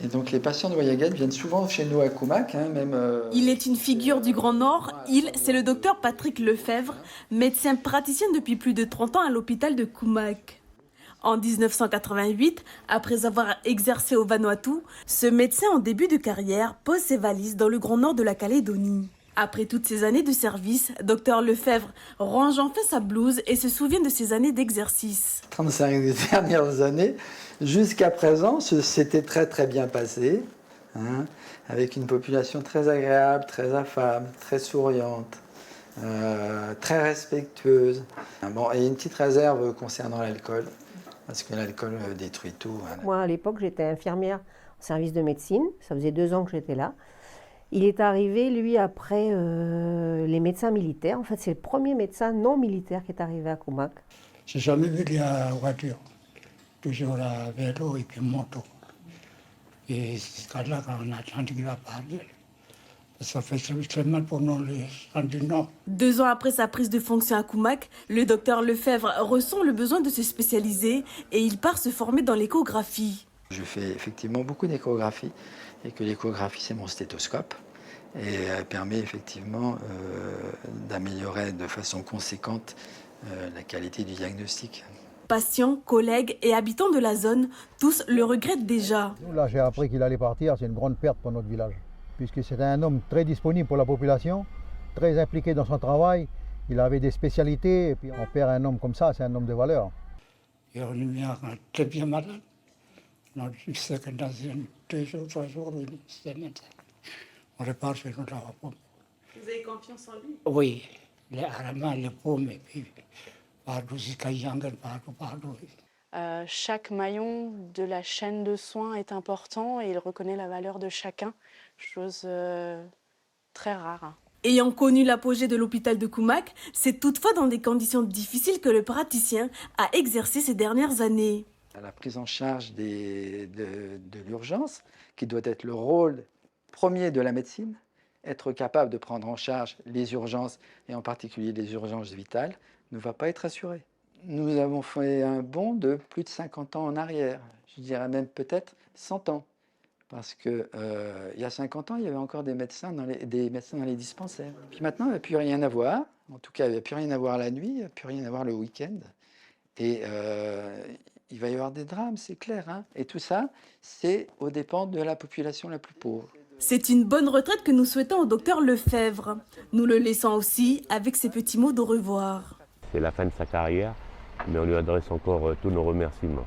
Et donc les patients de Waillaguette viennent souvent chez nous à Koumac, hein, même. Il est une figure du Grand Nord. C'est le docteur Patrick Lefebvre, médecin praticien depuis plus de 30 ans à l'hôpital de Koumac. En 1988, après avoir exercé au Vanuatu, ce médecin en début de carrière pose ses valises dans le Grand Nord de la Calédonie. Après toutes ces années de service, docteur Lefebvre range enfin sa blouse et se souvient de ses années d'exercice. 35 dernières années, jusqu'à présent, c'était très très bien passé, hein, avec une population très agréable, très affable, très souriante, très respectueuse. Bon, et une petite réserve concernant l'alcool, parce que l'alcool détruit tout. Hein. Moi, à l'époque, j'étais infirmière en service de médecine. Ça faisait 2 ans que j'étais là. Il est arrivé, lui, après les médecins militaires. En fait, c'est le premier médecin non militaire qui est arrivé à Koumac. J'ai jamais vu la voiture. Toujours à vélo et puis moto. Et c'est là qu'on a entendu qu'il a parlé. Ça fait très mal pour nous, les gens du Nord. 2 ans après sa prise de fonction à Koumac, le docteur Lefebvre ressent le besoin de se spécialiser et il part se former dans l'échographie. Je fais effectivement beaucoup d'échographie et que l'échographie, c'est mon stéthoscope. Et elle permet effectivement d'améliorer de façon conséquente la qualité du diagnostic. Patients, collègues et habitants de la zone, tous le regrettent déjà. Là, j'ai appris qu'il allait partir, c'est une grande perte pour notre village. Puisque c'était un homme très disponible pour la population, très impliqué dans son travail, il avait des spécialités, et puis on perd un homme comme ça, c'est un homme de valeur. Et on est bien, très bien malade. Je sais que dans 2 jours, 3 jours, une semaine, on repart chez nous dans la pomme. Vous avez confiance en lui? Oui, les Aramas, les pommes, et puis partout jusqu'à Yangan, partout. Chaque maillon de la chaîne de soins est important et il reconnaît la valeur de chacun, chose très rare. Ayant connu l'apogée de l'hôpital de Koumac, c'est toutefois dans des conditions difficiles que le praticien a exercé ces dernières années. La prise en charge de l'urgence, qui doit être le rôle premier de la médecine, être capable de prendre en charge les urgences, et en particulier les urgences vitales, ne va pas être assurée. Nous avons fait un bond de plus de 50 ans en arrière, je dirais même peut-être 100 ans. Parce qu'il y a 50 ans, il y avait encore des médecins dans les dispensaires. Puis maintenant, il n'y a plus rien à voir. En tout cas, il n'y a plus rien à voir la nuit, il n'y a plus rien à voir le week-end. Et il va y avoir des drames, c'est clair. Hein. Et tout ça, c'est aux dépens de la population la plus pauvre. C'est une bonne retraite que nous souhaitons au docteur Lefebvre. Nous le laissons aussi avec ces petits mots d'au revoir. C'est la fin de sa carrière, mais on lui adresse encore tous nos remerciements.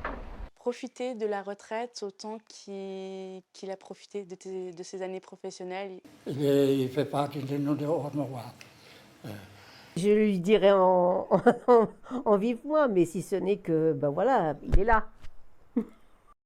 Profiter de la retraite autant qu'il a profité de ses années professionnelles. Il fait partie de nous de Ormerois. Je lui dirai en vive voix, mais si ce n'est que, ben voilà, il est là.